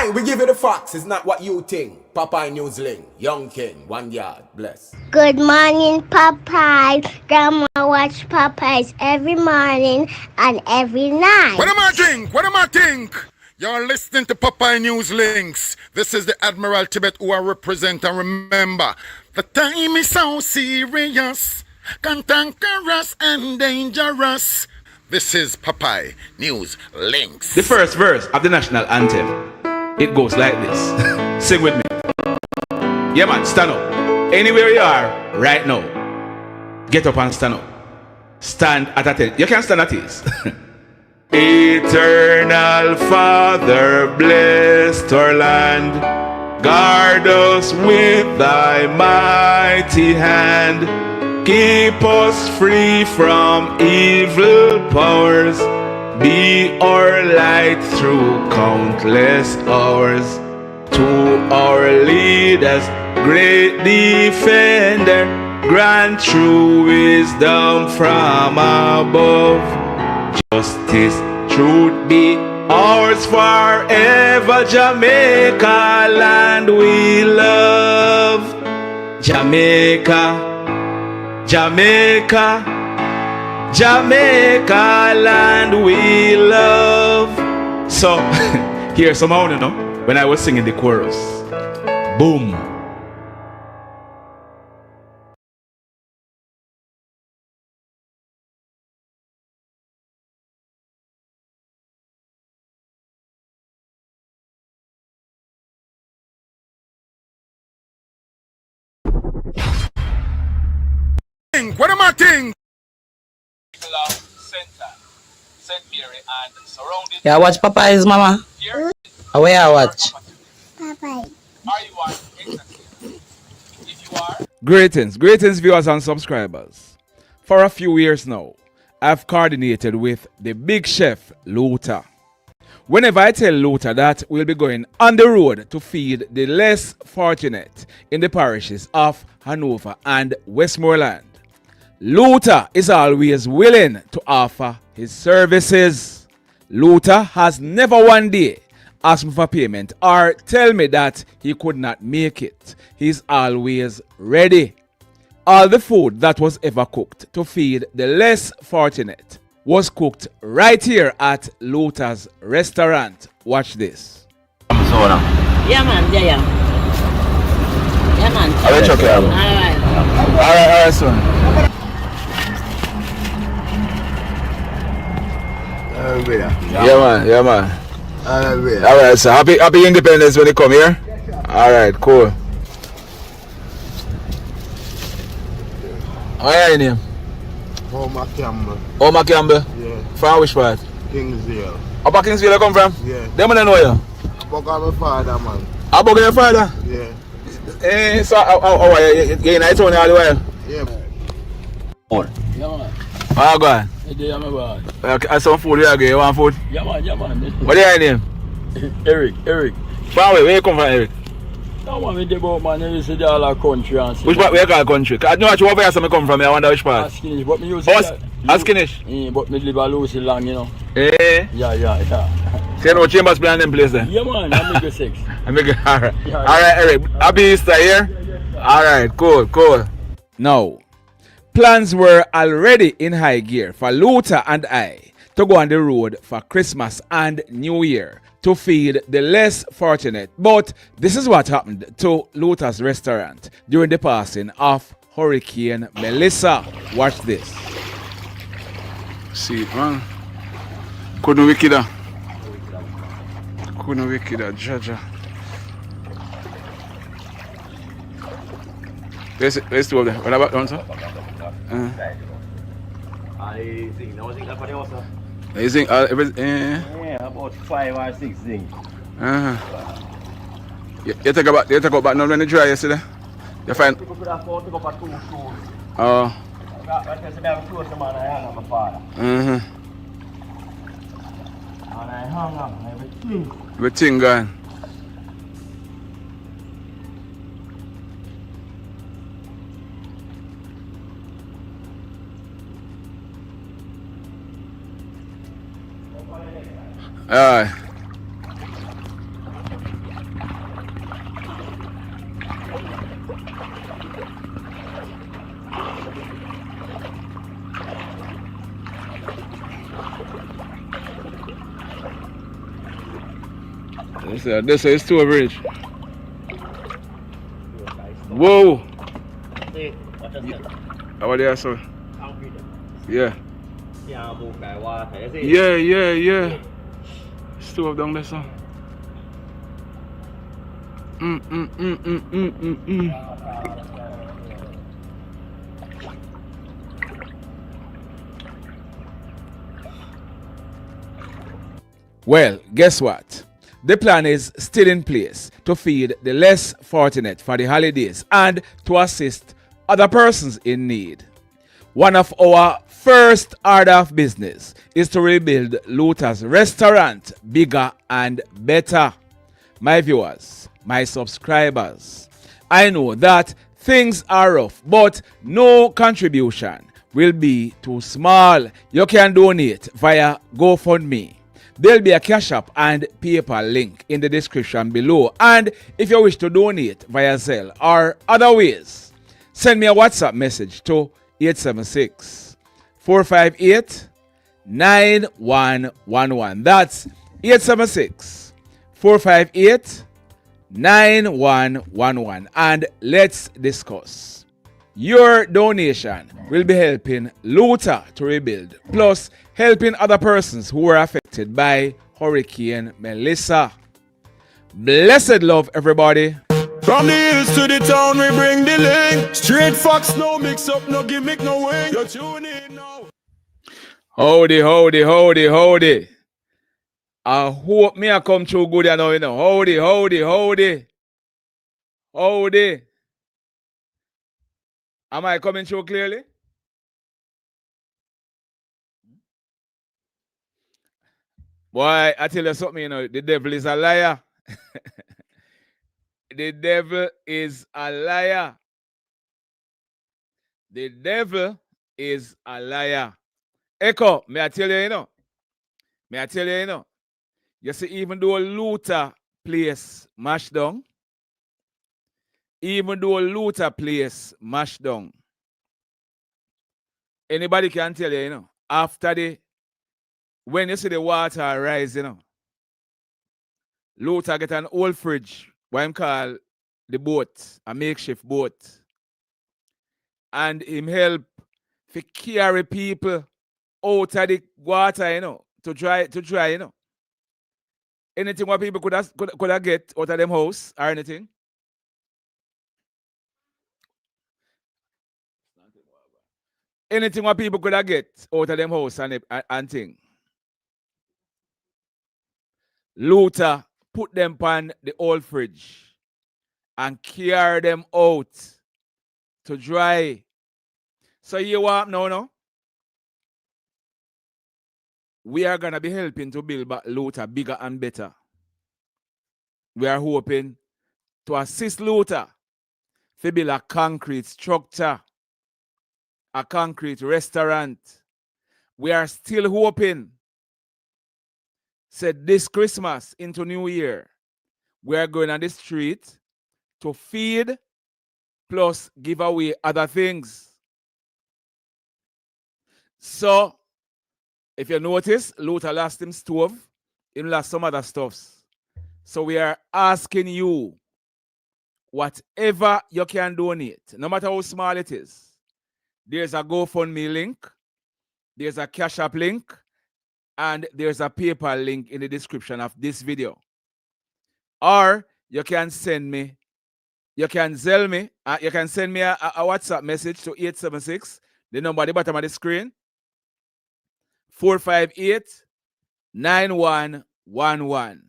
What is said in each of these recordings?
Aye, we give you the facts. It's not what you think. Popeye Newsling, Young King, 1 yard, bless. Good morning, Popeye. Grandma watch Popeyes every morning and every night. What am I think? What am I think? You're listening to Popeye News Links. This is the Admiral Tibet who I represent. And remember, the time is so serious, cantankerous and dangerous. This is Popeye News Links. The first verse of the national anthem, it goes like this. Sing with me. Yeah, man, stand up. Anywhere you are right now, get up and stand up. Stand at attention. You can stand at ease. Eternal Father, bless our land. Guard us with thy mighty hand. Keep us free from evil powers. Be our light through countless hours. To our leaders, great defender, grant true wisdom from above. Justice, truth be ours forever. Jamaica, land we love. Jamaica, Jamaica, Jamaica, land we love. So, here's some sound, you know, when I was singing the chorus. Boom. What am I think? Yeah, watch Popeyes, mama. How you watch? Popeye. Greetings, viewers and subscribers. For a few years now, I've coordinated with the big chef, Luther. Whenever I tell Luther that we'll be going on the road to feed the less fortunate in the parishes of Hanover and Westmoreland, Luther is always willing to offer his services. Luther has never one day asked me for payment or tell me that he could not make it. He's always ready. All the food that was ever cooked to feed the less fortunate was cooked right here at Luther's restaurant. Watch this. Yeah, man. Yeah, man. All right, son. Yeah, man. Alright, so happy independence when you come here. Alright, cool. What are your name? Omar Campbell. Omar Campbell? Yeah. From which part? Kingsville. Upper Kingsville you come from? Yeah. Them I know you? Fuck on my father, man. How about your father? Yeah. So how are you? You in the town all the while? Yeah. More. Yeah, man. How go on? Yeah, my boy. Okay, some food you get. You want food? Yeah, man. What is your name? Eric. From where you come from, Eric? No, man, we debo, man. You see the other country and see. Which part where you call country? I know what over here I come from. I wonder which part. Askinish, but me use Askinish? But me live a Lucy long, you know. Eh? Yeah. So you know Chambers play in them place there? Yeah, man. I make a 6. Alright. Alright, Eric. Happy Easter here? Alright, cool. Now, plans were already in high gear for Luther and I to go on the road for Christmas and New Year to feed the less fortunate. But this is what happened to Luther's restaurant during the passing of Hurricane Melissa. Watch this. See it, man. Couldn't wicked that, Jaja. Let's do it. What about one, sir? I think that was it for the house. You think everything? Yeah, about 5 or 6 things. You take about now when you dry yesterday? You find? People could have to go for 2 shoes. Oh. I have close to man, I hang my father. And I hung up everything. Everything gone. This is too average. Whoa. See, what you say? How are they, sir? Concrete. Yeah. Can't move by water. You see? Yeah. Stove down there, sir. Well, guess what? The plan is still in place to feed the less fortunate for the holidays and to assist other persons in need. One of our first order of business is to rebuild Luther's restaurant bigger and better. My viewers, my subscribers, I know that things are rough, but no contribution will be too small. You can donate via GoFundMe. There'll be a Cash App and PayPal link in the description below. And if you wish to donate via Zelle or other ways, send me a WhatsApp message to 876-458-9111. That's 876-458-9111. And let's discuss. Your donation will be helping Luther to rebuild, plus helping other persons who were affected by Hurricane Melissa. Blessed love, everybody. From the hills to the town, we bring the link. Straight facts, no mix up, no gimmick, no wing. You tune in now. Howdy. I hope me I come through good, you know. Howdy. Am I coming through clearly? Boy, I tell you something, you know, the devil is a liar. The devil is a liar. The devil is a liar. Echo, may I tell you, you know? You see, even though Luther place mashed down, anybody can tell you, you know, after when you see the water rise, you know, Luther get an old fridge, what him call the boat, a makeshift boat. And him help to carry people out of the water, you know, to dry, you know. Anything what people could have get out of them house or anything. Anything what people could have get out of them house and thing. Luther put them on the old fridge and carry them out to dry. So you want no? We are gonna be helping to build back Luther bigger and better. We are hoping to assist Luther to build a concrete structure, a concrete restaurant. We are still hoping, said this Christmas into New Year, we are going on the street to feed plus give away other things. So, if you notice, Luther lost him stove, he lost some other stuffs. So we are asking you, whatever you can donate, no matter how small it is, there's a GoFundMe link, there's a Cash App link, and there's a PayPal link in the description of this video. Or you can send me, you can send me a WhatsApp message to 876, the number at the bottom of the screen, 458-9111.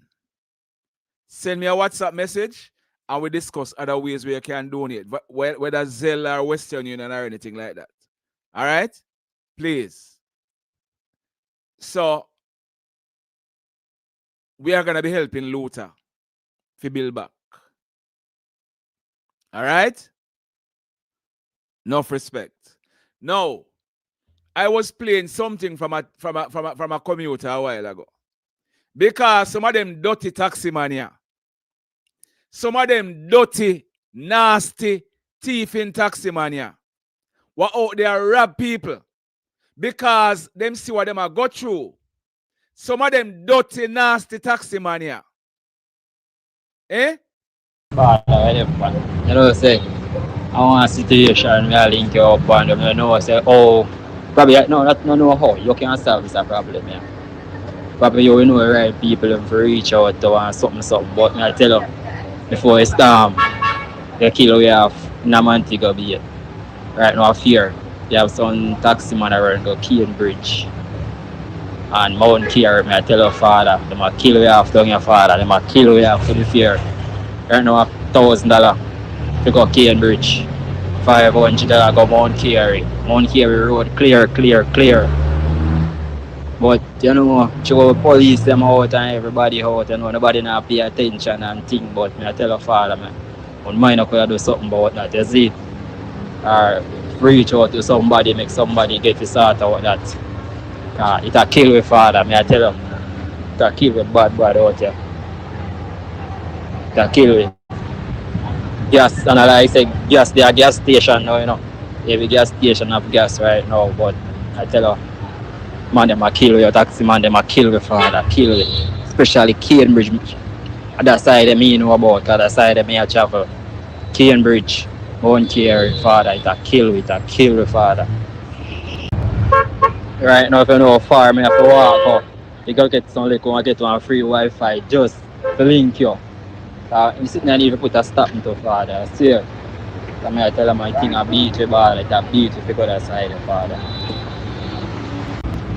Send me a WhatsApp message and we discuss other ways where you can donate, whether Zelle or Western Union or anything like that. All right? Please. So, we are going to be helping Luther to build back. All right? Enough respect. Now, I was playing something from a commuter a while ago. Because some of them dirty taxi mania, some of them dirty, nasty, thieving taxi mania were out there rob people because them see what them are go through. Some of them dirty, nasty taxi mania Eh? You know, say, I want a situation where I link you up and you know, say, oh, probably, no, not no, know how you can solve this problem, yeah. Probably you know the right people and for reach out to want something, but I tell you, before it's storm, the kill we have in a Montego Bay. Right now, fear. You have some taxi man around go Cane Bridge and Mount Care. I tell your father, they might kill you off down your father, they might kill you off for the fear. Right now, $1,000 to go Cane Bridge. $500 go Mount Carey. Mount Carey Road clear. But you know, show police them out and everybody out, you know, nobody not pay attention and think. But me I tell your father, man, on mine I could do something about that, you see? Or reach out to somebody, make somebody get to sort out that. It a kill with father, me I tell you. It a kill with bad out here. It a kill with gas, and like I say, gas, there are gas station now, you know. Every gas station have gas right now, but I tell you, man, them a kill with taxi man, them a kill with father, kill with. Especially Cambridge. That side of me know about, cause that side of me I travel. Cambridge, Mount Carey, father, it a kill with father. Right now, if you know how far I have to walk out, you gotta get some liquor and get one free Wi-Fi just to link you. You sitting there and even put a stop into father, I swear. So I tell them I think a beat with ball, like that beat if you go that side of father.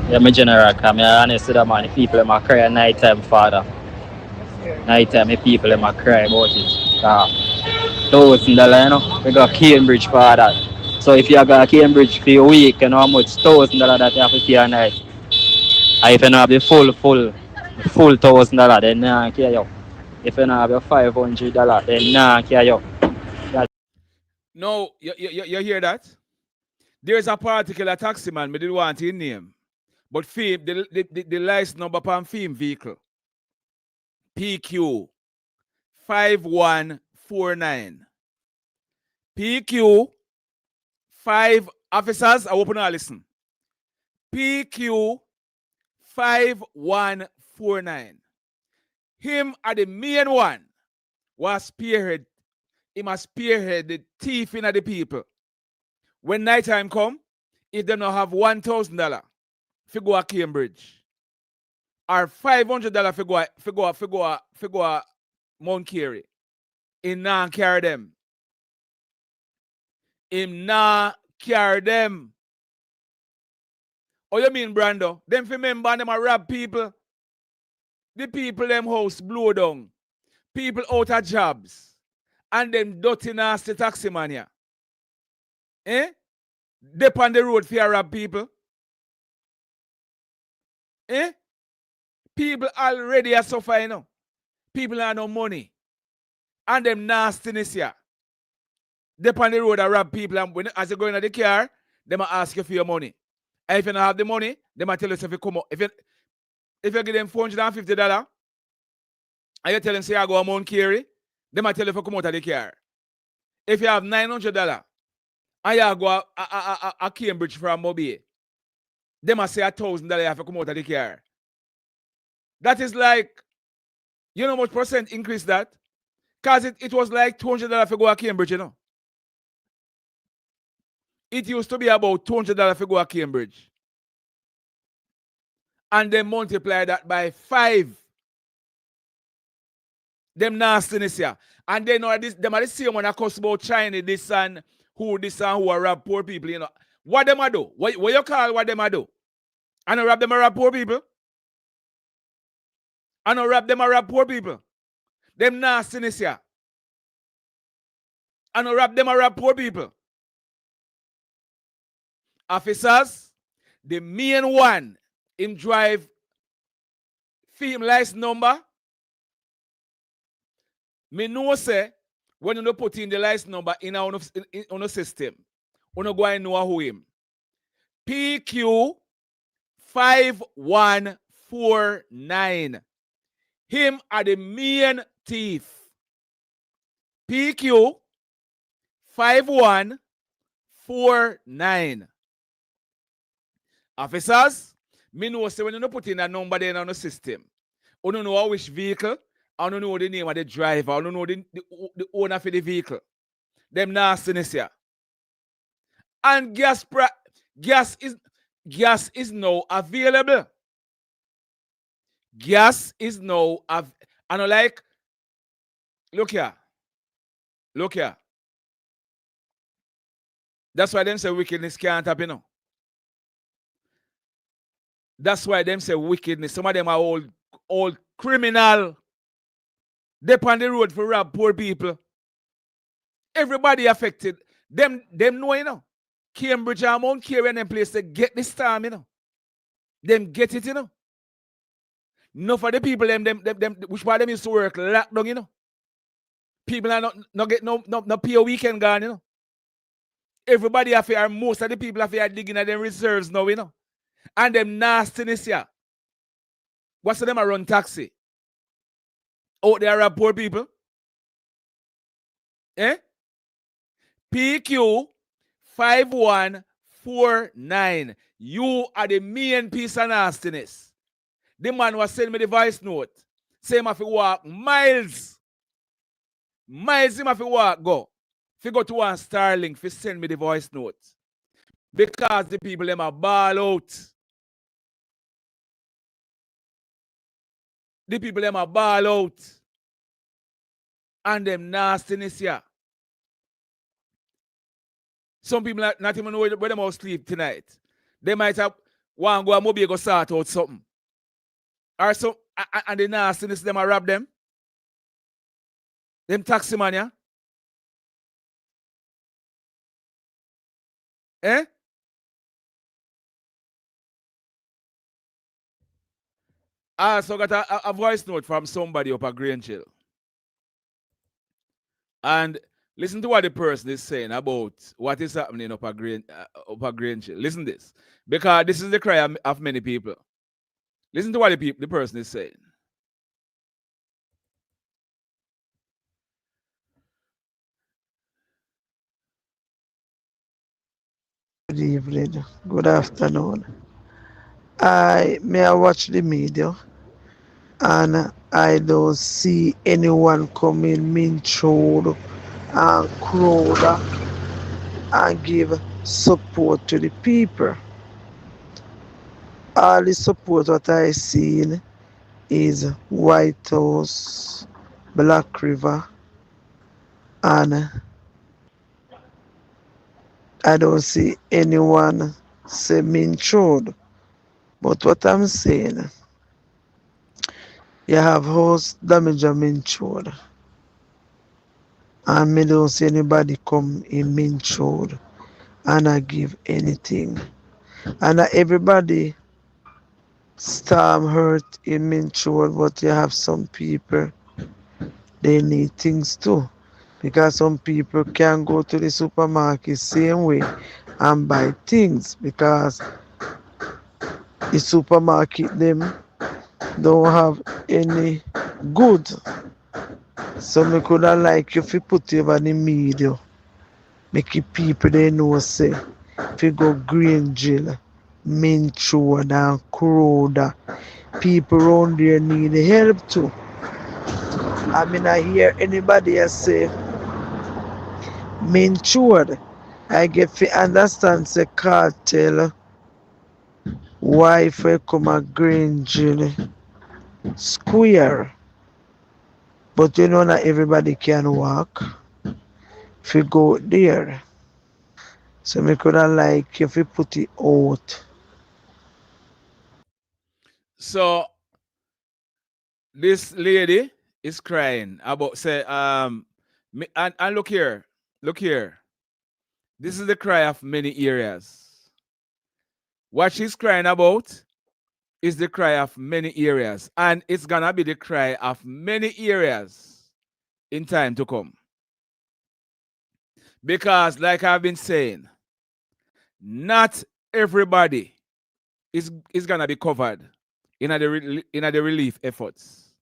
Yeah, my general, because I honest with that man, the people in my cry at night time, father. Night time, the people in my cry about it. $1,000, you know, we got Cambridge for that. So if you got Cambridge for a week, you know how much $1,000 that you have to pay a night. And if you don't have the full $1,000, then nah care you. If you don't have your $500, then nah care you. No, you hear that? There's a particular taxi man, me didn't want his name. But fame, the license number on fame vehicle. PQ 5149. PQ 5 officers, I open and listen. PQ 5149. Him are the main one was spearhead. He must spearhead the thief in the people. When nighttime come, if they don't have $1,000 for go to Cambridge, or $500 for go Mount Carey, him not carry them. Him not carry them. Oh, you mean, Brando? Them for member them a rob people. The people them house blow down. People out of jobs. And them dirty nasty taxi man here. Eh? Dip on the road for rob people. Eh? People already are suffering, you know. People have no money. And them nastiness here. Dip on the road and rob people. And when, as you go in the car, they might ask you for your money. And if you don't have the money, they might tell you if you come up. If you give them $450 and you tell them say I go to Mount Carey, they might tell you if you come out of the car. If you have $900 and you go a Cambridge from Mobile, they might say $1,000 you have to come out of the car. That is like, you know how much percent increase that? Because it was like $200 for go to Cambridge, you know. It used to be about $200 for go to Cambridge. And then multiply that by 5. Them nastiness here. And then them are the same one that cost about China, this and who are rob poor people, you know. What them a do? What you call what them a do? And rob them a rob poor people? And rob them a rob poor people? Them nastiness here. And rob them a rob poor people? Officers, the main one, him drive film license number. Me know say when you put in the license number in our system, you go and know who him. PQ 5149. Him are the main thief. PQ 5149. Officers, me know say when you put in a number there in the system, you don't know which vehicle I don't know the name of the driver. I don't know the owner for the vehicle. Them nastiness here. And gas is now available. Gas is now and I like, look here. That's why them say wickedness can't happen, you know. That's why them say wickedness. Some of them are all criminal. They on the road for rob poor people. Everybody affected. Them know, you know. Cambridge and Mount Carey and them place to get this time, you know. Them get it, you know. No for the people them which part them used to work lockdown, you know. People are not get no pay a weekend gone, you know. Everybody have to, most of the people have to digging at them reserves now, you know. And them nastiness here. What's them a run taxi? Out there are poor people. Eh? PQ 5149. You are the main piece of nastiness. The man was sending me the voice note. Say him have to walk miles. Miles him have to walk go. If you go to one Starlink, if send me the voice note. Because the people them are ball out. The people them are ball out. And them nastiness here. Some people not even know where they must sleep tonight. They might have one go and maybe go sort out something. Or some and the nastiness them are rob them. Them taxi man, yeah? Eh? I also got a voice note from somebody up at Greenchill. And listen to what the person is saying about what is happening up at Greenchill. Listen to this. Because this is the cry of many people. Listen to what the person is saying. Good evening, good afternoon. I watch the media and I don't see anyone coming mean through and crowd and give support to the people. All the support that I seen is White House, Black River, and I don't see anyone say mean through. But what I'm saying, you have house damage and Minchwood. And me don't see anybody come in Minchwood and I give anything. And everybody storm hurt in Minchwood, but you have some people, they need things too. Because some people can go to the supermarket same way and buy things because the supermarket them don't have any good. So me coulda like you fi put it over the media. Make it people they know say if you go Green Jill, Minchwood and Crowder, people around there need help too. I mean I hear anybody else say Minchwood. I get fi understand say cartel wife will come a Green Jill square. But you know not everybody can walk. If you go there. So me coulda like if you put it out. So this lady is crying about say and look here. This is the cry of many areas. What she's crying about is the cry of many areas. And it's gonna be the cry of many areas in time to come. Because like I've been saying, not everybody is gonna be covered in the relief efforts.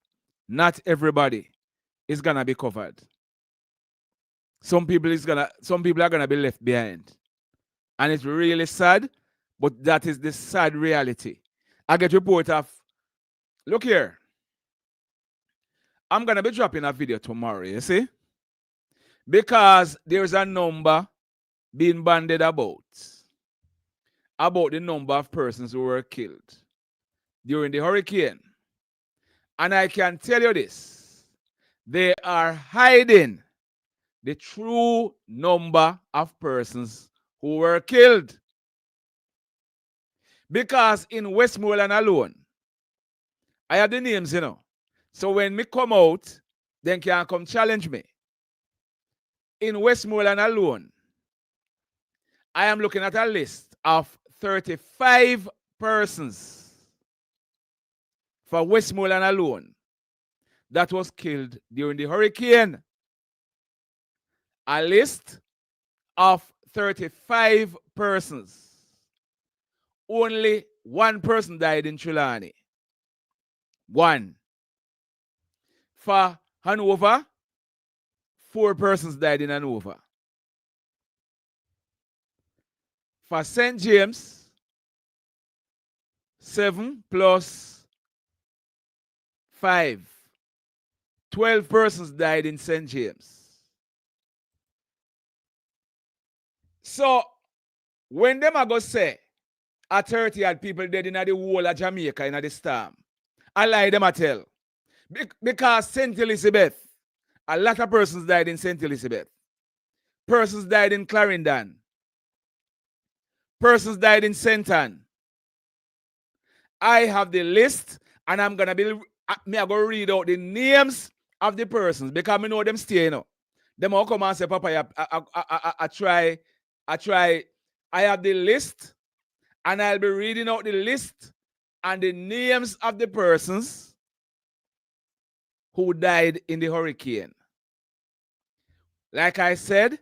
Not everybody is gonna be covered. Some people are gonna be left behind. And it's really sad, but that is the sad reality. I get report of, look here. I'm going to be dropping a video tomorrow, you see? Because there's a number being bandied about the number of persons who were killed during the hurricane. And I can tell you this, they are hiding the true number of persons who were killed. Because in Westmoreland alone, I have the names, you know. So when me come out, then can come challenge me. In Westmoreland alone, I am looking at a list of 35 persons for Westmoreland alone that was killed during the hurricane. A list of 35 persons. Only one person died in Trelawney. One. For Hanover, 4 persons died in Hanover. For St. James, 7 plus 5. 12 persons died in St. James. So, when them are going to say, a 30 odd people dead in the whole of Jamaica in the storm, I lie them I tell. Because St. Elizabeth, a lot of persons died in St. Elizabeth. Persons died in Clarendon. Persons died in St. Ann. I have the list, and I'm going to be, I'm going to read out the names of the persons, because I know them stay, you know. Them all come and say, Papa, I try. I have the list, and I'll be reading out the list and the names of the persons who died in the hurricane. Like I said,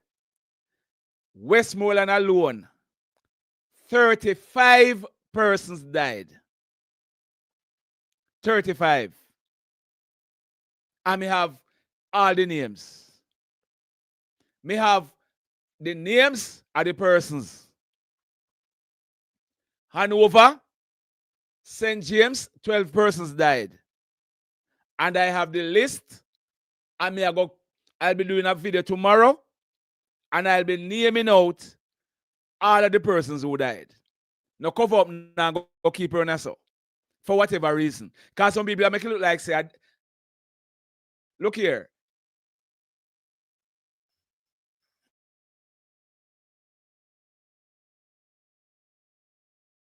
Westmoreland alone, 35 persons died. 35. And me have all the names. Me have the names of the persons. Hanover, St. James, 12 persons died. And I have the list. And I'll be doing a video tomorrow. And I'll be naming out all of the persons who died. Now cover up now, go keep her on so. For whatever reason. Because some people are making it look like, say, look here.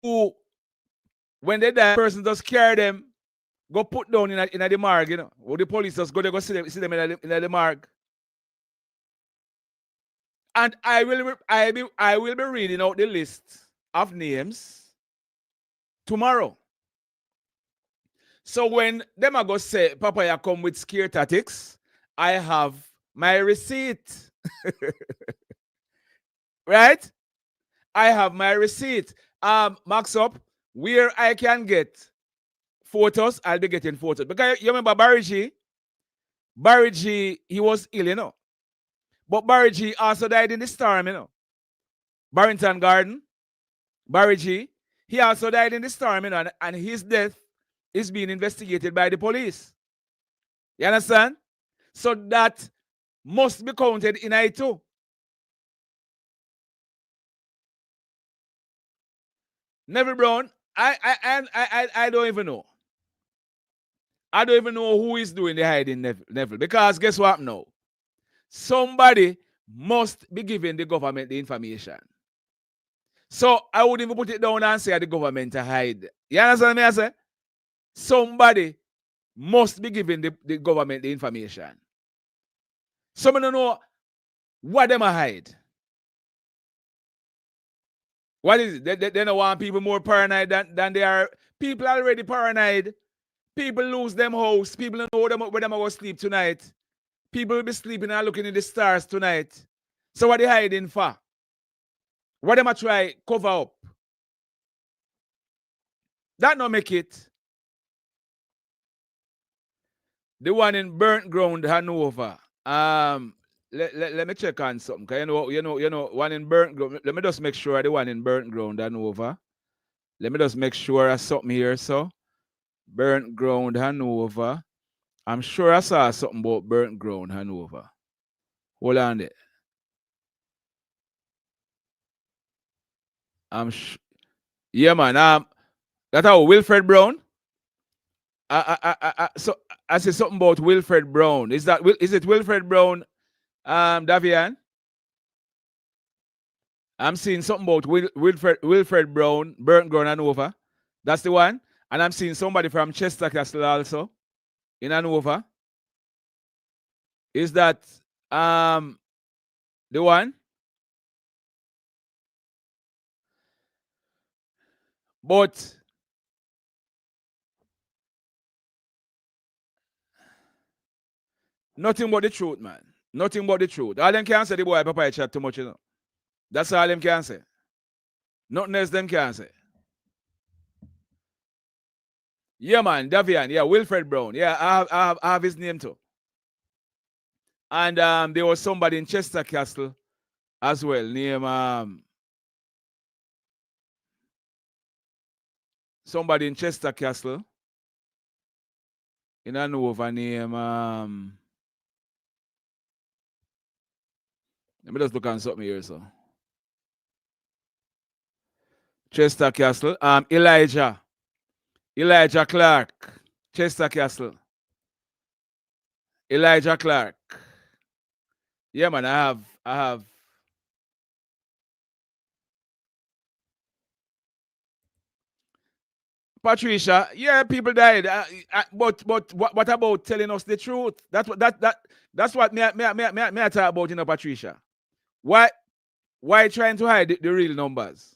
Who, when they die, person just carry them, go put down in the morgue, you know. Or the police just go there, go see them in the morgue. And I will be reading out the list of names tomorrow. So when them are going to say, Papa, you come with scare tactics, I have my receipt. Right? I have my receipt. Max up, where I can get photos, I'll be getting photos. Because you remember Barry G? Barry G, he was ill, you know. But Barry G also died in the storm, you know. Barrington Garden, Barry G, he also died in the storm, you know, and his death is being investigated by the police. You understand? So that must be counted in I too. Neville Brown, I don't even know. I don't even know who is doing the hiding, Neville. Because guess what now? Somebody must be giving the government the information. So I wouldn't even put it down and say the government to hide. You understand me? I say? Somebody must be giving the government the information. Some don't know what them hide. What is it? They don't want people more paranoid than they are. People are already paranoid. People lose them house. People don't know where them are going to sleep tonight. People will be sleeping and looking at the stars tonight. So what they hiding for? What them a try cover up? That not make it. The one in Burnt Ground, Hanover. Let me check on something. Cause you know, one in Burnt Ground. Let me just make sure the one in Burnt Ground, Hanover. Let me just make sure of something here. So, Burnt Ground, Hanover. I'm sure I saw something about burnt ground, Hanover. Hold on there. Yeah, man. That how Wilfred Brown. So I say something about Wilfred Brown. Is it Wilfred Brown, Davian? I'm seeing something about Wilfred Brown, burnt ground Hanover. That's the one. And I'm seeing somebody from Chester Castle also in Hanover. Is that the one? But nothing but the truth, man. Nothing but the truth. All them can say the boy Papa chat too much, you know. That's all them can say. Nothing else them can say. Yeah, man, Davian. Yeah, Wilfred Brown. Yeah, I have his name too. And there was somebody in Chester Castle as well, named somebody in Chester Castle in Hanover named let me just look on something here, so. Chester Castle. Elijah Clark. Chester Castle. Elijah Clark. Yeah, man, I have. Patricia, yeah, people died. But what about telling us the truth? That's what me I talk about, you know, Patricia. Why trying to hide the real numbers?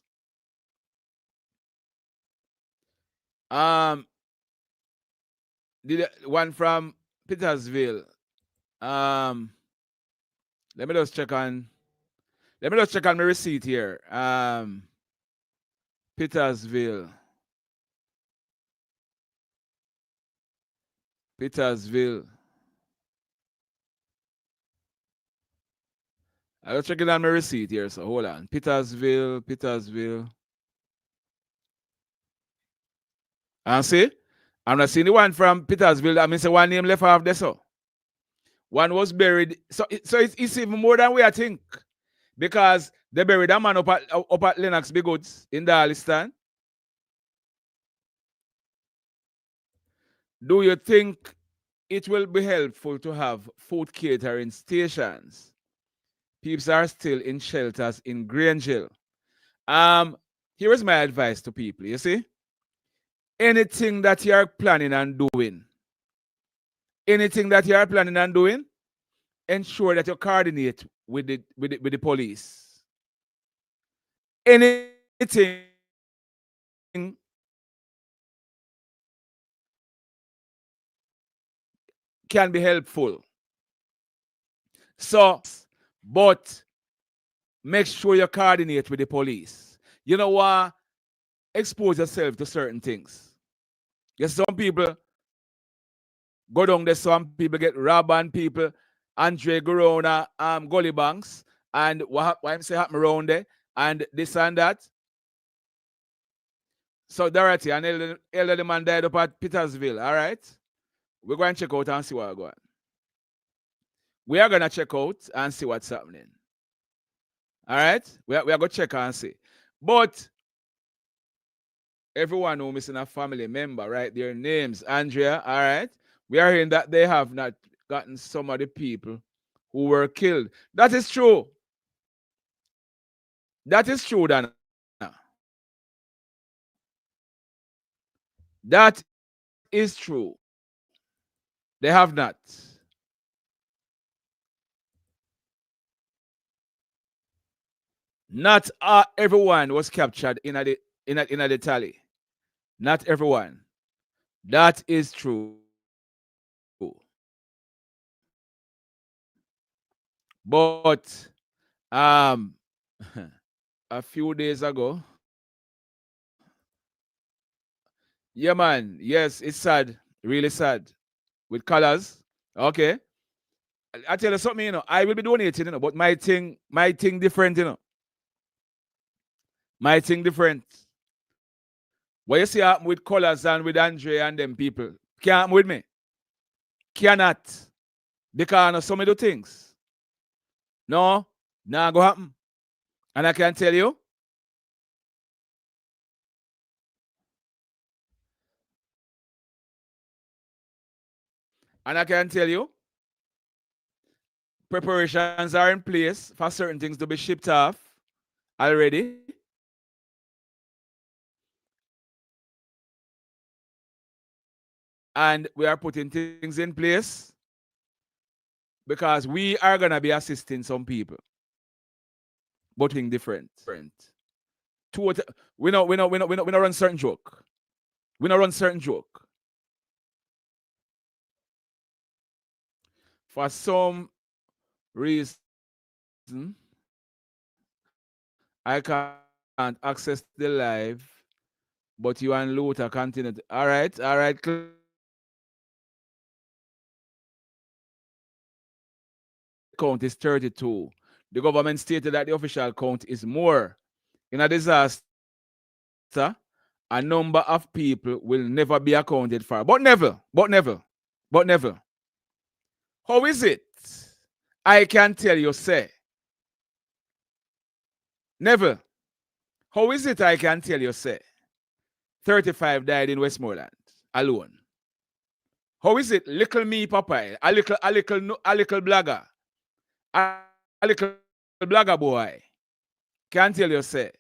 The one from Petersville. Let me just check on my receipt here. Petersville. I'll check it on my receipt here, so hold on. Petersville. And see? I'm not seeing the one from Petersville. I mean, say one name left off there, so. One was buried. So it's even more than we I think. Because they buried a man up at Lennox Big Woods in Darlistan. Do you think it will be helpful to have food catering stations? People are still in shelters in Grangeville. Here is my advice to people, you see? Anything that you are planning on doing, ensure that you coordinate with the police. Anything can be helpful. So, but make sure you coordinate with the police. You know what? Expose yourself to certain things. Yes, some people go down there, some people get robbed and people, Andre Gorona, Gully Banks, and what I'm saying happen around there, and this and that. So Dorothy, an elderly man died up at Petersville, all right? We're going to check out and see what's going on. We are going to check out and see what's happening. All right? We are going to check and see. But everyone who missing a family member, right? Their names, Andrea, all right? We are hearing that they have not gotten some of the people who were killed. That is true. That is true, Dana. That is true. They have not. Not everyone was captured in a tally. Not everyone. That is true. But a few days ago, yeah, man. Yes, it's sad. Really sad. With colors. Okay. I tell you something, you know, I will be donating, you know, but my thing different, you know. My thing different. What you see happen with colors and with Andre and them people, can't happen with me. Cannot. Because some of the things. No, nah go happen. And I can tell you. And I can tell you, preparations are in place for certain things to be shipped off already. And we are putting things in place because we are gonna be assisting some people. But thing different. We don't run certain joke. We don't run certain joke. For some reason, I can't access the live, but you and Luther continue. All right. Count is 32. The government stated that the official count is more. In a disaster, a number of people will never be accounted for. But never. How is it? I can tell you, say. Never. How is it I can tell you, say? 35 died in Westmoreland alone. How is it? Little me, Popeye, a little blogger, a little blogger boy, can tell you, say.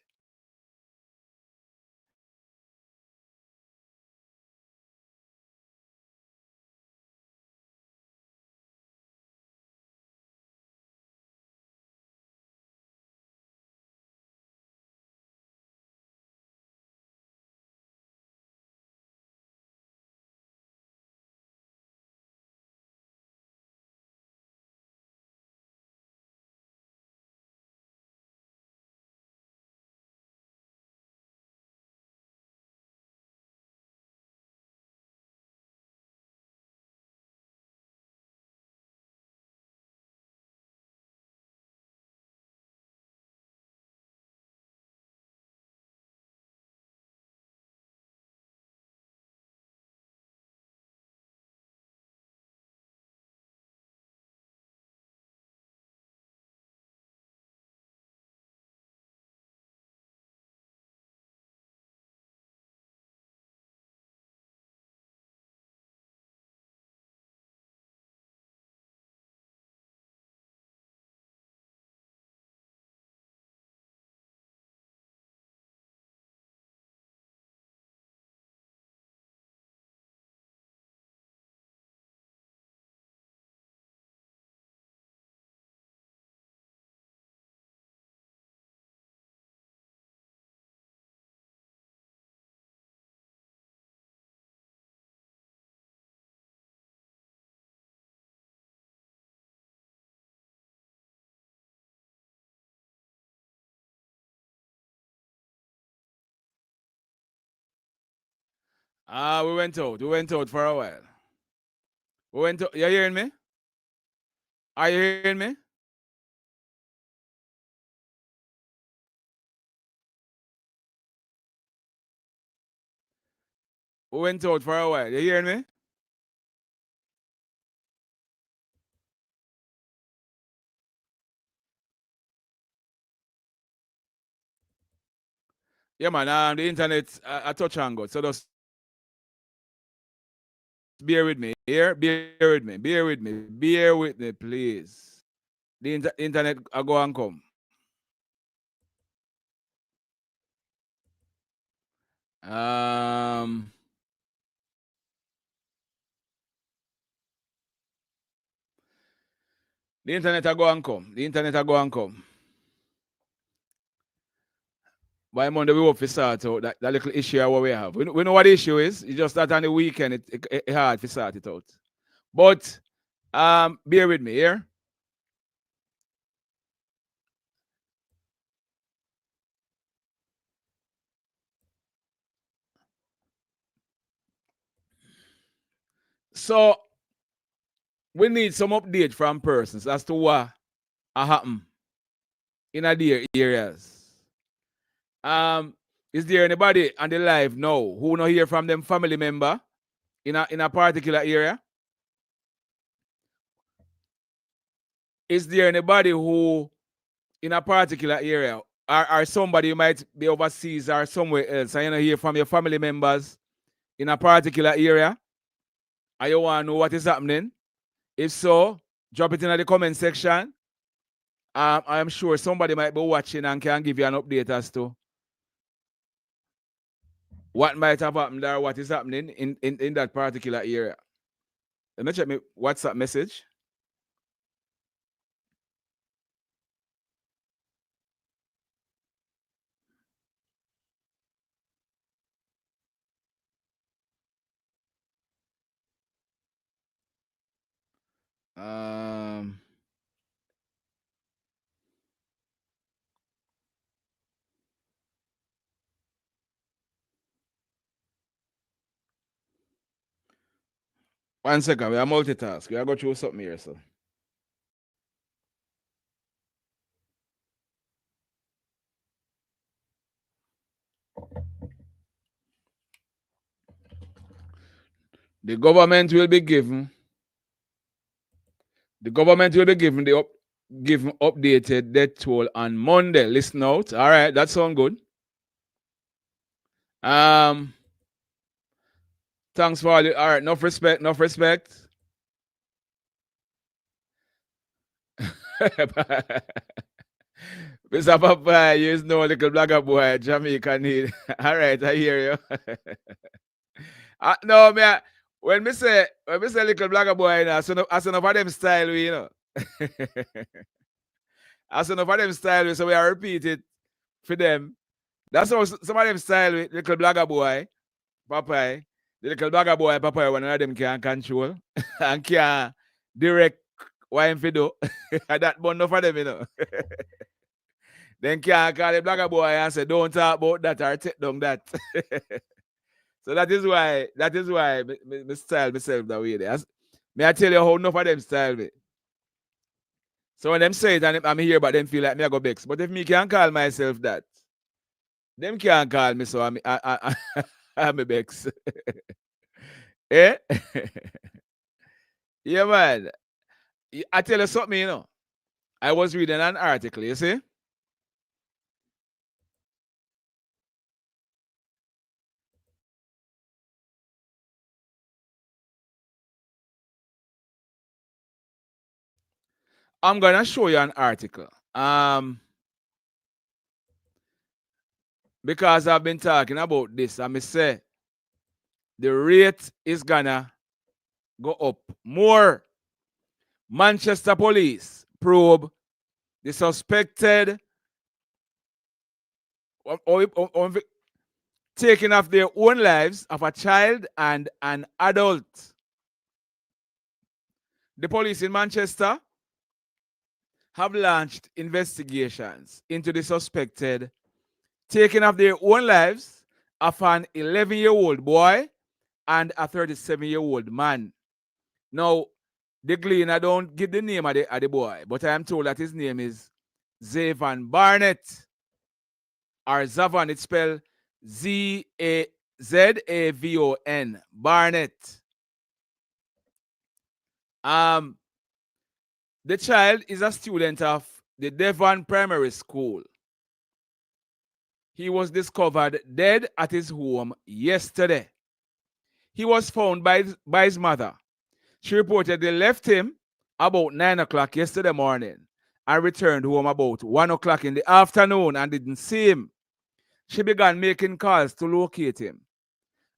We went out. We went out for a while. We went out. You hearing me? Are you hearing me? We went out for a while. You hearing me? Yeah, man. The internet, I touch and go. So just bear with me. Here, bear with me, please. The internet, I go and come. The internet, I go and come. By Monday, we hope to start out that little issue what we have. We know what the issue is. It's just that on the weekend, it's hard to start it out. But bear with me here. So we need some update from persons as to what happened in their areas. Is there anybody on the live now who not hear from them family member in a particular area? is there anybody who in a particular area or somebody you might be overseas or somewhere else and you know hear from your family members in a particular area and you want to know what is happening? If so, drop it in the comment section. I'm sure somebody might be watching and can give you an update as to what might have happened or what is happening in that particular area. Let me check my WhatsApp message. One second, we are multitask. We are going through something here, so. The government will be given the given updated death toll on Monday. Listen out. All right, that sounds good. Thanks for all the, all right, enough respect. Mr. Papa, you know little blagger boy, Jamaica need. All right, I hear you. No, man. When me say little blagger boy, you know, I said enough of them style, you know. I said enough of them style, so we are repeat it for them. That's how some of them style with little blagger boy, Papa. The little blagger boy, Papa, one of them can control and can direct what him fi do. That but enough of them, you know. Then can't call the blagger boy and say, don't talk about that or take down that. So that is why me style myself that way. May I tell you how enough of them style me. So when them say it and I'm here, but them feel like me I go vex. But if me can't call myself that, them can't call me, so I'm a vex. Eh? Yeah, man. I tell you something, you know. I was reading an article, you see? I'm gonna show you an article. Because I've been talking about this, I may say the rate is gonna go up more. Manchester police probe the suspected of taking off their own lives of a child and an adult. The police in Manchester have launched investigations into the suspected taking off their own lives of an 11-year-old boy and a 37-year-old man. Now, the glean, I don't give the name of the boy, but I am told that his name is Zavon Barnett. Or Zavon, it's spelled Zavon, Barnett. The child is a student of the Devon Primary School. He was discovered dead at his home yesterday. He was found by his mother. She reported they left him about 9 o'clock yesterday morning and returned home about 1 o'clock in the afternoon and didn't see him. She began making calls to locate him.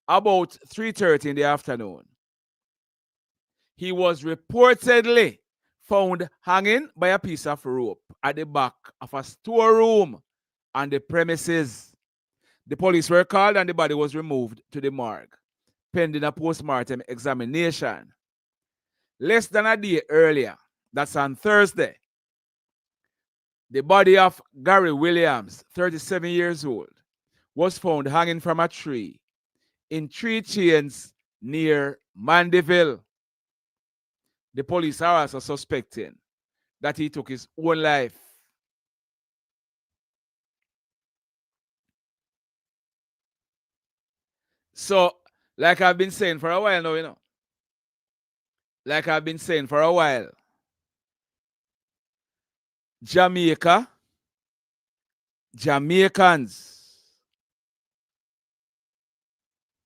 About 3:30 in the afternoon, he was reportedly found hanging by a piece of rope at the back of a storeroom on the premises. The police were called and the body was removed to the morgue, pending a postmortem examination. Less than a day earlier, that's on Thursday, the body of Gary Williams, 37 years old, was found hanging from a tree in 3 Chains near Mandeville. The police are also suspecting that he took his own life. So, like I've been saying for a while now, you know. Like I've been saying for a while, Jamaica, Jamaicans,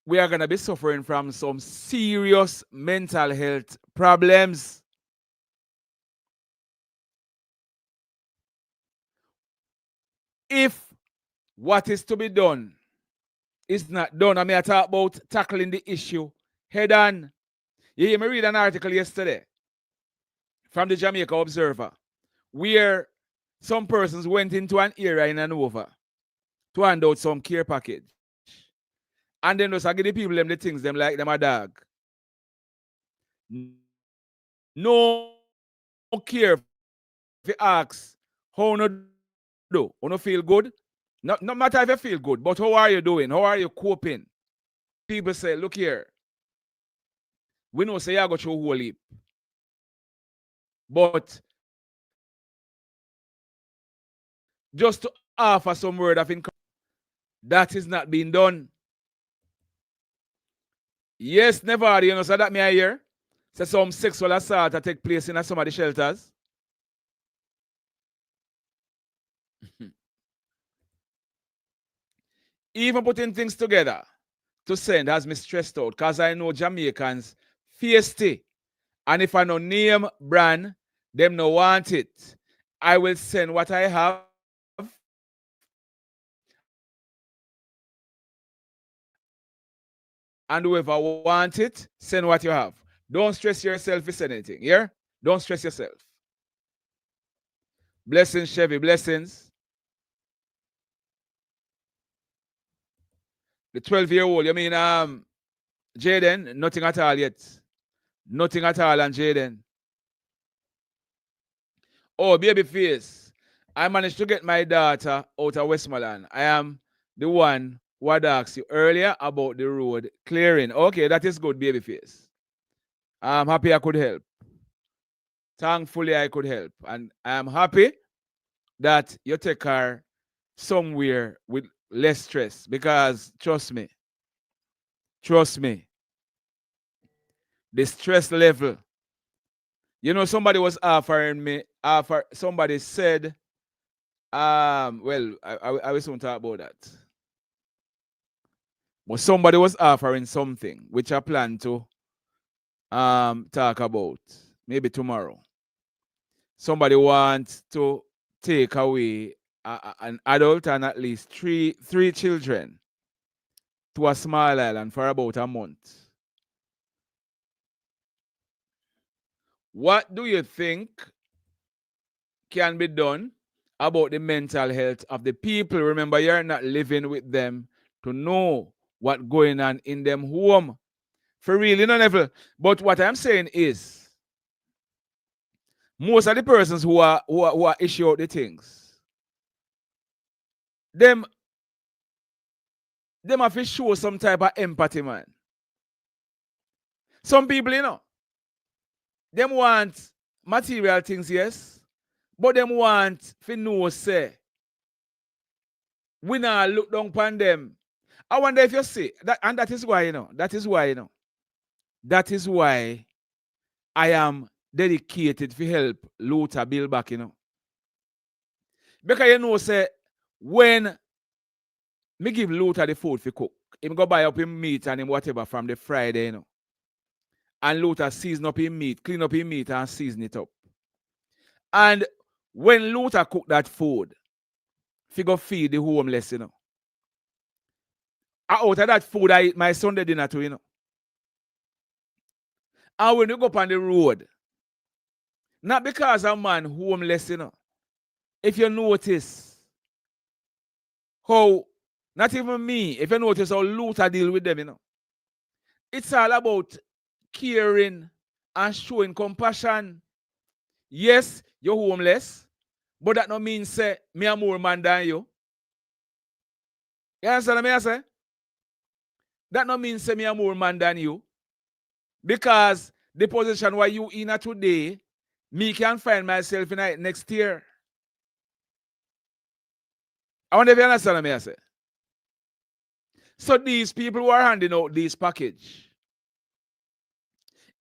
we are going to be suffering from some serious mental health problems. If what is to be done is not done, I mean, I talk about tackling the issue head on. You hear me read an article yesterday from the Jamaica Observer where some persons went into an area in Hanover to hand out some care package. And then just give the people them the things them like them a dog. No care if you ask how no do. You no feel good? No matter if you feel good, but how are you doing? How are you coping? People say, look here. We know say you go through a whole heap. But just to offer some word of encouragement, that is not being done. Yes, never, you know, so that me I hear. So some sexual assault that take place in some of the shelters. Even putting things together to send has me stressed out because I know Jamaicans feisty. And if I no name brand, them no want it. I will send what I have. And whoever want it, send what you have. Don't stress yourself if you send anything. Yeah? Don't stress yourself. Blessings, Chevy, blessings. The 12-year-old, you mean Jaden? Nothing at all yet. Nothing at all on Jaden. Oh, Babyface. I managed to get my daughter out of Westmoreland. I am the one who had asked you earlier about the road clearing. Okay, that is good, Babyface. I'm happy I could help. Thankfully, I could help. And I am happy that you take her somewhere with less stress because trust me, the stress level. You know, somebody was offering me, somebody said, well, I will soon talk about that. But somebody was offering something which I plan to talk about maybe tomorrow. Somebody wants to take away an adult and at least three children to a small island for about a month. What do you think can be done about the mental health of the people? Remember, you're not living with them to know what's going on in them home. For real, you know, never. But what I'm saying is, most of the persons who are issue out the things, them have to show some type of empathy, man. Some people, you know, them want material things, yes, but them want to know, say, we not look down upon them. I wonder if you see that, and that is why, that is why I am dedicated to help Luther build back, Because you know, say, when me give Luther the food for cook, him go buy up him meat and him whatever from the Friday, And Luther season up him meat, clean up him meat and season it up. And when Luther cook that food, he go feed the homeless, Out of that food, I eat my Sunday dinner too, And when you go up on the road, not because a man homeless, if you notice how, not even me, if you notice how Luther deal with them, it's all about caring and showing compassion. Yes, you're homeless, but that no mean say me a more man than you. You understand what I say? That no mean say me a more man than you. Because the position where you in today, me can find myself in it next year. I wonder if you understand what I say. So these people who are handing out this package,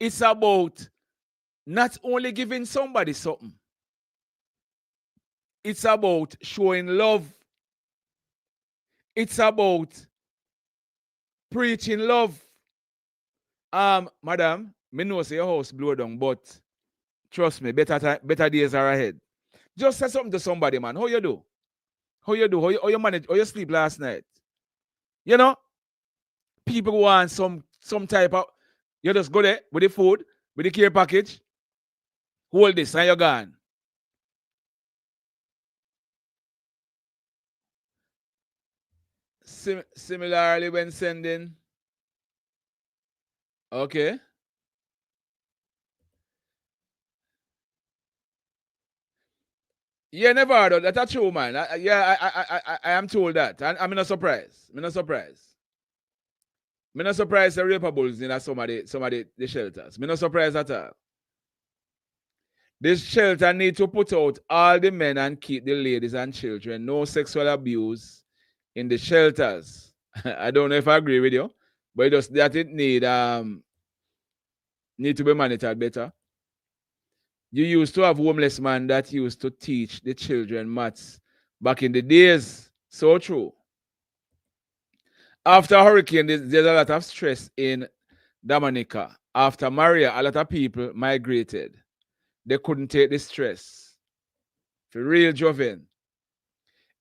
it's about not only giving somebody something, It's about showing love. It's about preaching love. Madam, me know say your house blow down, but trust me, better days are ahead. Just say something to somebody, man. How you do? How you do? How you manage? How you sleep last night? You know, people want some type of. You just go there with the food, with the care package. Hold this, and you're gone. Similarly, when sending, okay. Yeah, never heard of that. That's true, man. I am told that. And I'm not surprised. I'm not surprised. I'm not surprised the rapables in some of the shelters. I'm not surprised at all. This shelter need to put out all the men and keep the ladies and children. No sexual abuse in the shelters. I don't know if I agree with you, but just that it need to be monitored better. You used to have homeless man that used to teach the children maths back in the days. So true. After hurricane, there's a lot of stress in Dominica. After Maria, a lot of people migrated. They couldn't take the stress. For real, Joven.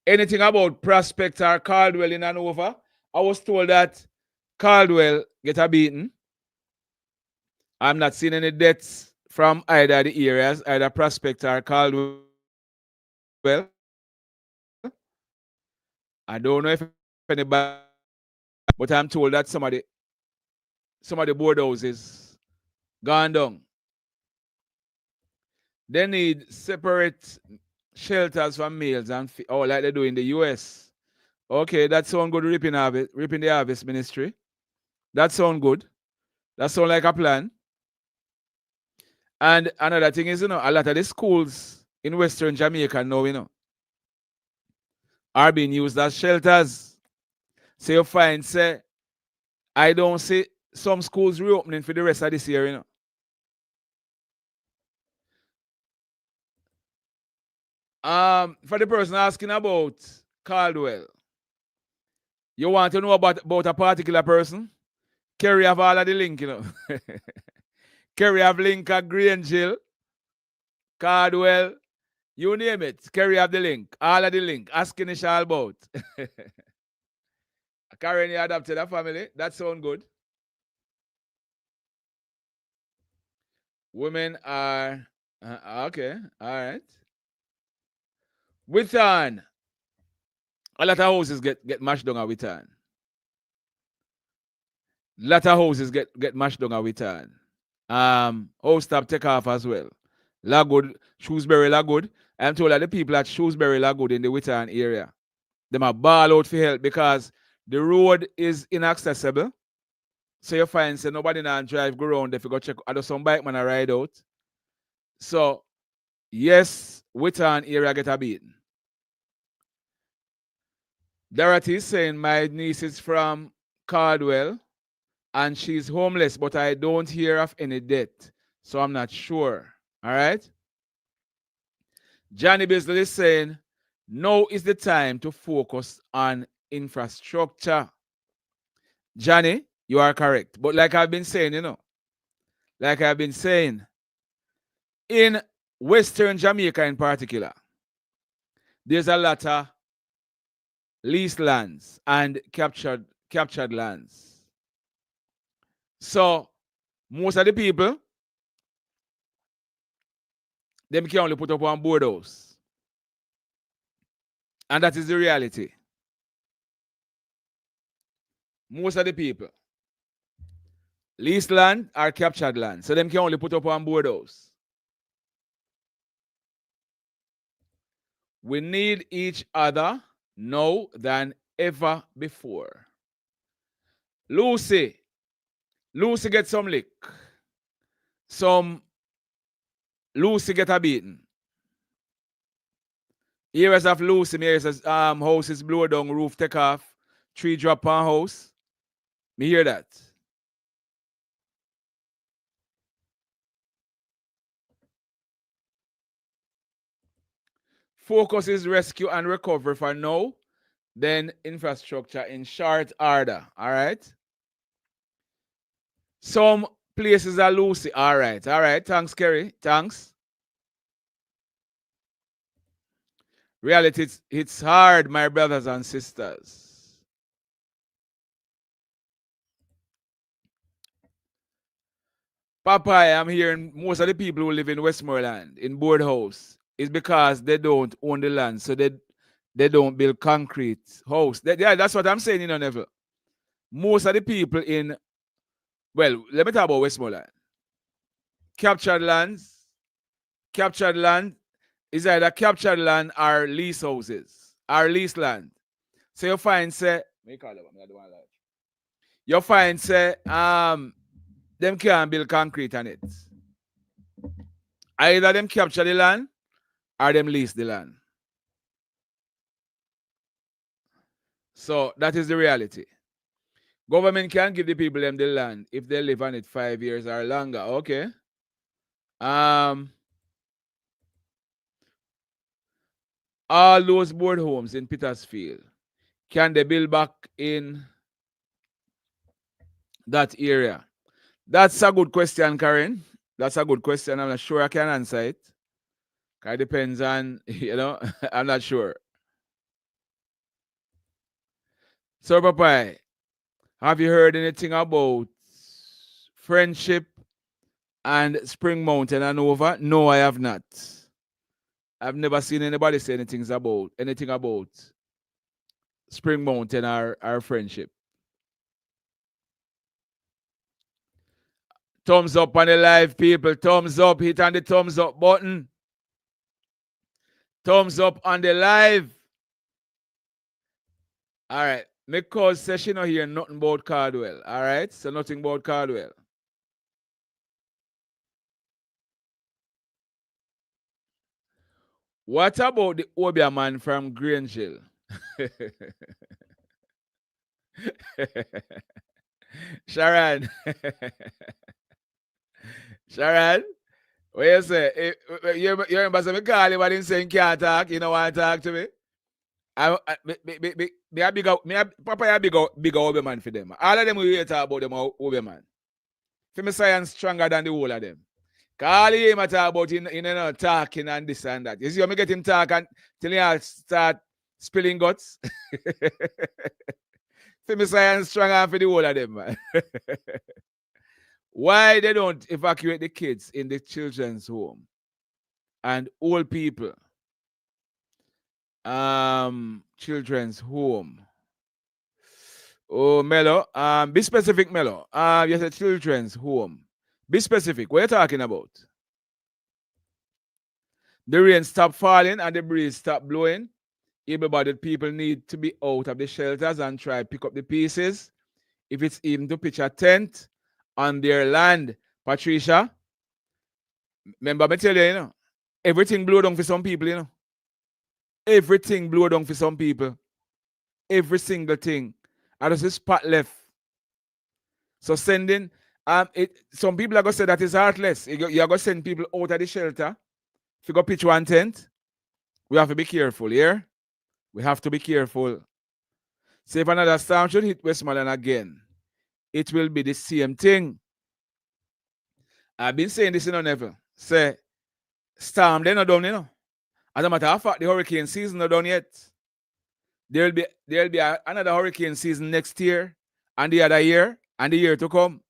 Anything about Prospect or Caldwell in Hanover? I was told that Caldwell get a beating. I'm not seeing any deaths from either the areas, either Prospect or Caldwell. I don't know if anybody, but I'm told that some of the board houses gone down. They need separate shelters for males and like they do in the US. Okay, that sounds good. Ripping the harvest ministry. That sounds good. That sounds like a plan. And another thing is, a lot of the schools in Western Jamaica now, are being used as shelters. So you find, say, I don't see some schools reopening for the rest of this year, For the person asking about Caldwell, you want to know about a particular person? Kerry have all of the link, Kerry have link at Grange Hill, Caldwell, you name it. Kerry have the link, all of the link. Asking is all about. Karen, you adopted a family. That sounds good. Women are okay. All right. Withan, a lot of houses get mashed down at Withan. A lot of houses get mashed down at Withan. House stop take off as well. Lagwood, Shrewsbury, Lagwood. I'm told that the people at Shrewsbury, Lagwood in the Withan area, them are ball out for help because the road is inaccessible. So you find say nobody now drive go around if you go check. I do some bike man a ride out. So yes, Withan area get a beating. Dorothy is saying my niece is from Caldwell and she's homeless, but I don't hear of any death. So I'm not sure. All right. Johnny Bisley is saying now is the time to focus on infrastructure. Johnny, you are correct. But like I've been saying, in Western Jamaica in particular, there's a lot of leased lands and captured lands. So most of the people, them can only put up one board house. And that is the reality. Most of the people, leased land or captured land. So them can only put up one board house. We need each other now than ever before. Lucy get some lick. Lucy get a beating. Areas of Lucy, areas house is blow down, roof take off, tree drop on house. Me hear that. focus is rescue and recovery for now, then infrastructure in short order. All right. Some places are loose. All right. Thanks, Kerry. Thanks. Reality, it's hard, my brothers and sisters. Papa, I'm hearing most of the people who live in Westmoreland, in Board House, is because they don't own the land, so they don't build concrete house. Yeah, that's what I'm saying, Neville. Most of the people in, well, let me talk about Westmoreland. Captured land is either captured land or lease houses, or lease land. So you find, say, them can't build concrete on it. Either them capture the land or them lease the land. So that is the reality. Government can give the people them the land if they live on it 5 years or longer. Okay. All those board homes in Petersfield, can they build back in that area? That's a good question, Karen. That's a good question. I'm not sure I can answer it. It depends on, I'm not sure. So, Papa, have you heard anything about Friendship and Spring Mountain and over? No, I have not. I've never seen anybody say anything about Spring Mountain or Friendship. Thumbs up on the live, people. Thumbs up. Hit on the thumbs up button. Thumbs up on the live. All right. Because says she not hear nothing about Cardwell. All right. So nothing about Cardwell. What about the Obia man from Grangeville? Sharon. Sharon, what you say? You remember some call him and him saying can't talk? You know want to talk to me? Papa, I big Obia man for them. All of them we talk about them Obia man. For me science stronger than the whole of them. Call him and talk about talking and this and that. You see how me get him talk and till he start spilling guts? For me science stronger for the whole of them, man. Why they don't evacuate the kids in the children's home and old people? Children's home. Oh, Mello. Be specific, Mello. You said children's home. Be specific. What are you talking about? The rain stopped falling and the breeze stopped blowing. Able-bodied people need to be out of the shelters and try to pick up the pieces. If it's even to pitch a tent on their land. Patricia, remember me tell you, everything blew down for some people, Everything blew down for some people. Every single thing. And there's a spot left. So sending, some people are going to say that is heartless. You're going to send people out of the shelter. If you go pitch one tent, we have to be careful here. We have to be careful. So if another storm should hit Westmoreland again, it will be the same thing. I've been saying this, never. Say, storm, they're not done, As a matter of fact, the hurricane season not done yet. There'll be another hurricane season next year, and the other year, and the year to come.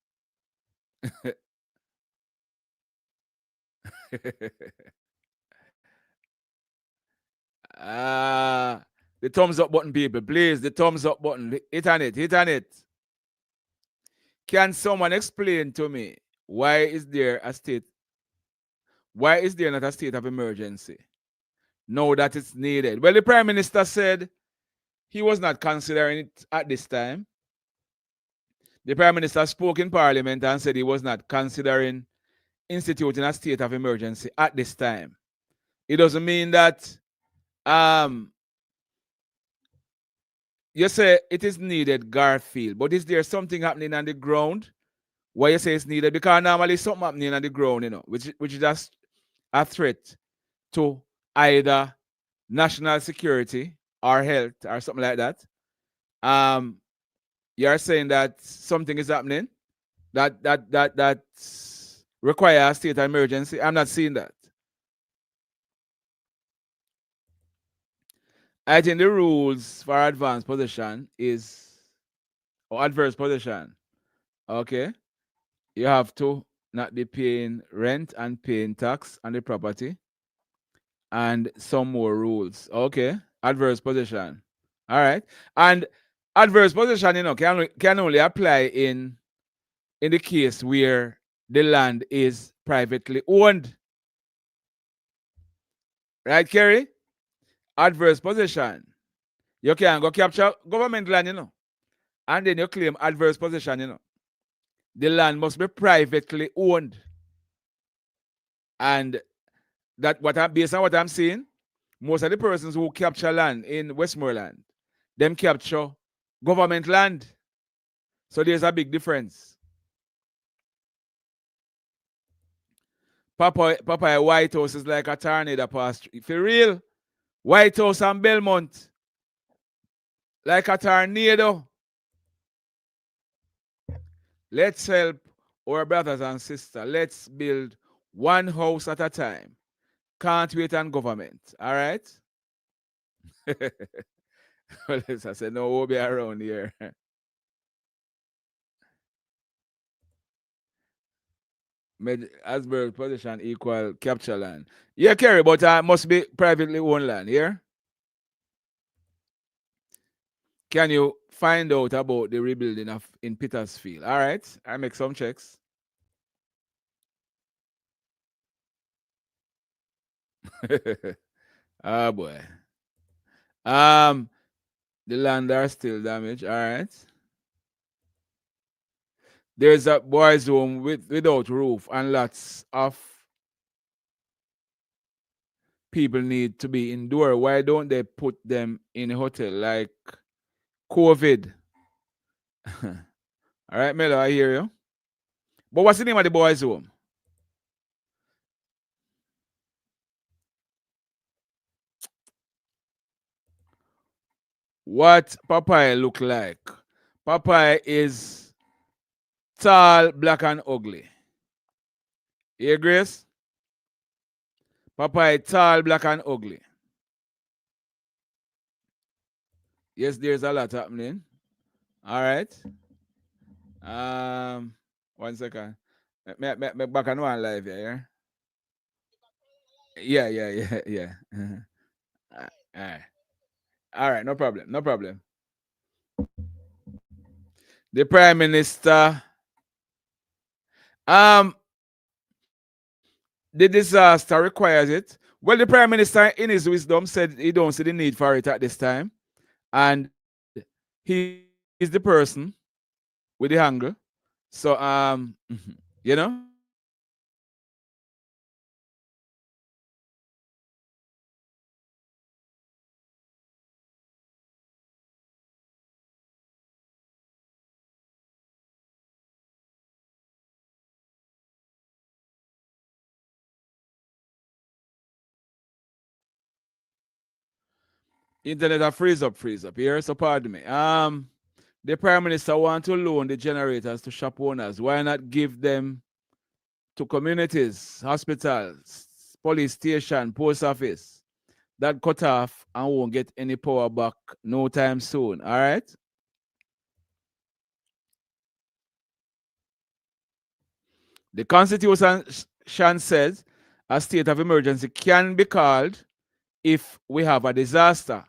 The thumbs up button, people. Please, the thumbs up button. Hit on it. Can someone explain to me why is there not a state of emergency? Now that it's needed. Well, the Prime Minister said he was not considering it at this time. The Prime Minister spoke in Parliament and said he was not considering instituting a state of emergency at this time. It doesn't mean that you say it is needed, Garfield, but is there something happening on the ground? Why you say it's needed? Because normally something happening on the ground, which is just a threat to either national security or health or something like that, you're saying that something is happening that require a state of emergency. I'm not seeing that. I think the rules for advanced possession is or adverse possession. Okay, you have to not be paying rent and paying tax on the property, and some more rules. Okay, adverse possession. All right, and adverse possession, can only apply in the case where the land is privately owned. Right, Kerry? Adverse possession. You can go capture government land, and then you claim adverse possession, The land must be privately owned. And based on what I'm seeing, most of the persons who capture land in Westmoreland, them capture government land. So there's a big difference. Papa White House is like a tornado past. For real, White House and Belmont, like a tornado. Let's help our brothers and sisters. Let's build one house at a time. Can't wait on government. All right? Well, I said, no, we'll be around here. Asbury position equal capture land. Yeah, Kerry, but must be privately owned land, yeah? Can you find out about the rebuilding in Petersfield? All right, I make some checks. Oh boy. The land are still damaged. All right. There's a boys' home without roof, and lots of people need to be indoor. Why don't they put them in a hotel like COVID? All right, Melo, I hear you. But what's the name of the boys' home? What Popeye look like? Popeye is tall, black, and ugly. You Grace? Popeye tall, black, and ugly. Yes, there's a lot happening. All right. 1 second. Me back on one live here. Yeah. Yeah. All right. All right, no problem. No problem. The Prime Minister. The disaster requires it. Well, the Prime Minister, in his wisdom, said he don't see the need for it at this time. And he is the person with the angle. So, you know. Internet a freeze up here. So pardon me. The Prime Minister want to loan the generators to shop owners. Why not give them to communities, hospitals, police station, post office? That cut off and won't get any power back no time soon. All right. The Constitution says a state of emergency can be called if we have a disaster.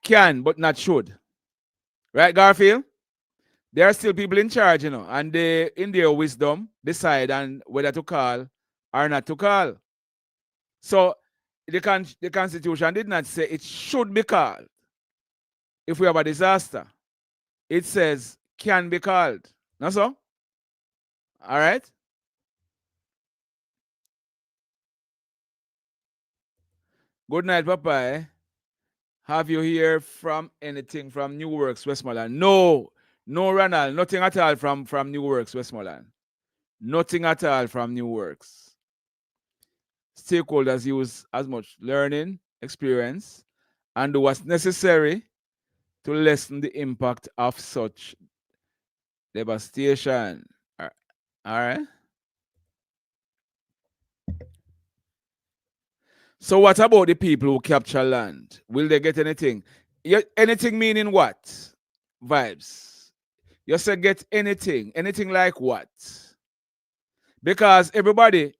Can, but not should. Right, Garfield? There are still people in charge, and they, in their wisdom, decide on whether to call or not to call. So the Constitution did not say it should be called if we have a disaster. It says can be called. Not so? All right? Good night, Papa. Have you heard from anything from New Works, Westmoreland? No, Ronald. Nothing at all from New Works, Westmoreland. Nothing at all from New Works. Stakeholders use as much learning experience and do what's necessary to lessen the impact of such devastation. All right. So what about the people who capture land? Will they get anything? Anything meaning what? Vibes. You say get anything. Anything like what? Because everybody,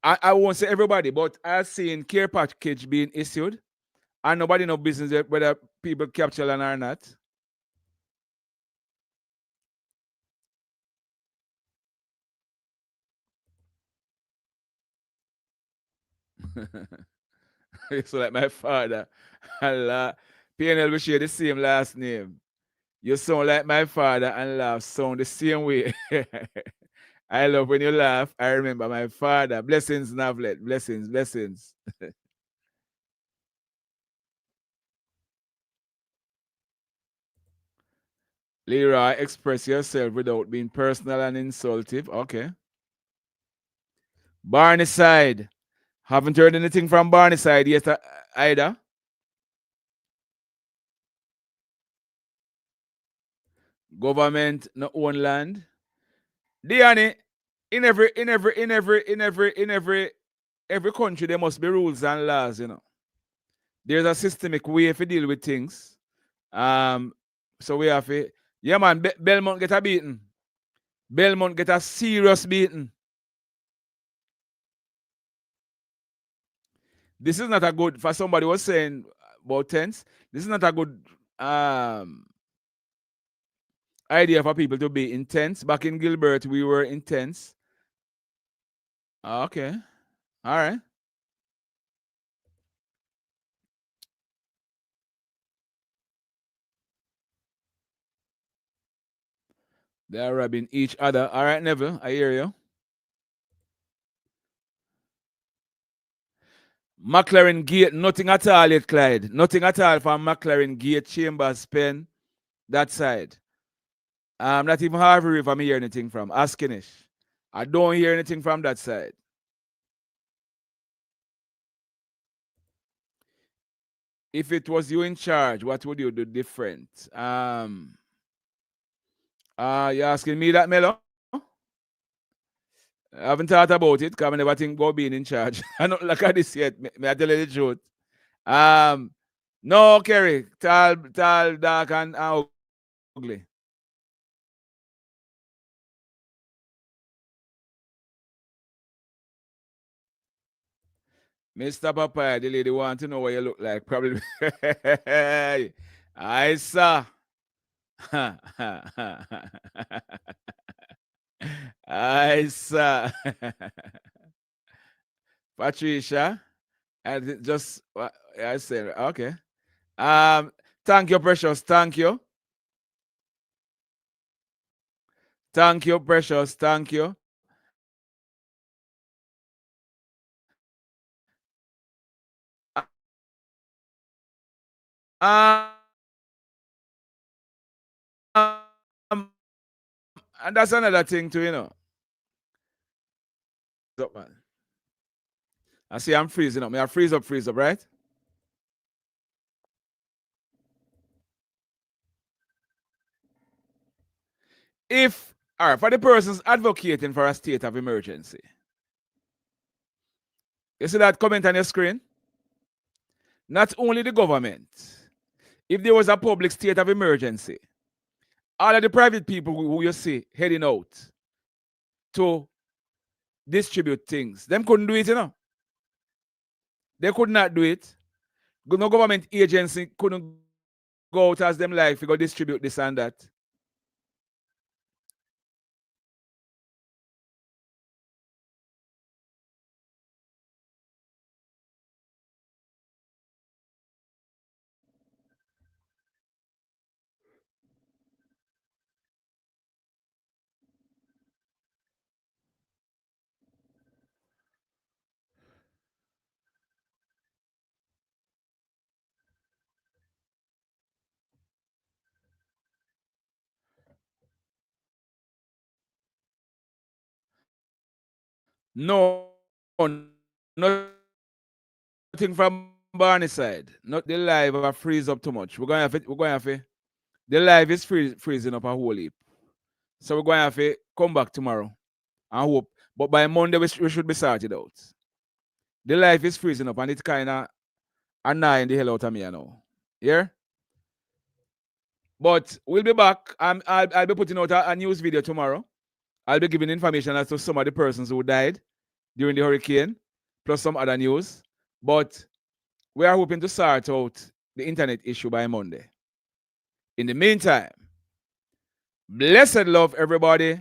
I won't say everybody, but I've seen care package being issued and nobody know business whether people capture land or not. So like my father, Allah, PNL we share the same last name. You sound like my father and laugh sound the same way. I love when you laugh. I remember my father. Blessings, Navlet. Blessings, blessings. Leroy, express yourself without being personal and insultive. Okay. Barney side. Haven't heard anything from Barney side yet either. Government no own land. Diani, in every country there must be rules and laws, There's a systemic way to deal with things. So we have to, yeah man, Belmont get a beating. Belmont get a serious beating. This is not a good, for somebody who was saying about tents, this is not a good idea for people to be intense. Back in Gilbert, we were intense. Okay. All right. They are robbing each other. All right, Neville, I hear you. McLaren Gate, nothing at all yet, Clyde. Nothing at all from McLaren Gate, Chambers, Penn, that side. Not even Harvey River, I hear anything from. Askinish. I don't hear anything from that side. If it was you in charge, what would you do different? You're asking me that, Melo? I haven't thought about it because I never think about being in charge. I don't look at this yet. May I tell you the truth? No, Kerry. Tall, dark, and ugly. Mr. Papaya, the lady want to know what you look like. Probably. I saw. I saw. Patricia. And just I said, okay. Thank you, Precious. Thank you. Thank you, Precious. Thank you. Um, and that's another thing too. Up, man. I see I'm freezing up. May I freeze up, right? If, all right, for the persons advocating for a state of emergency, you see that comment on your screen? Not only the government. If there was a public state of emergency, all of the private people who you see heading out to distribute things, them couldn't do it. They could not do it. No government agency couldn't go out as them like to go distribute this and that. No, nothing from Barney side, not the live ever freeze up too much. We're going to have it. The live is freezing up a whole heap. So we're going to have to come back tomorrow. I hope. But by Monday, we should be sorted out. The life is freezing up and it's kind of annoying the hell out of me now. Yeah? But we'll be back. I'll be putting out a news video tomorrow. I'll be giving information as to some of the persons who died during the hurricane, plus some other news. But we are hoping to sort out the internet issue by Monday. In the meantime, blessed love, everybody.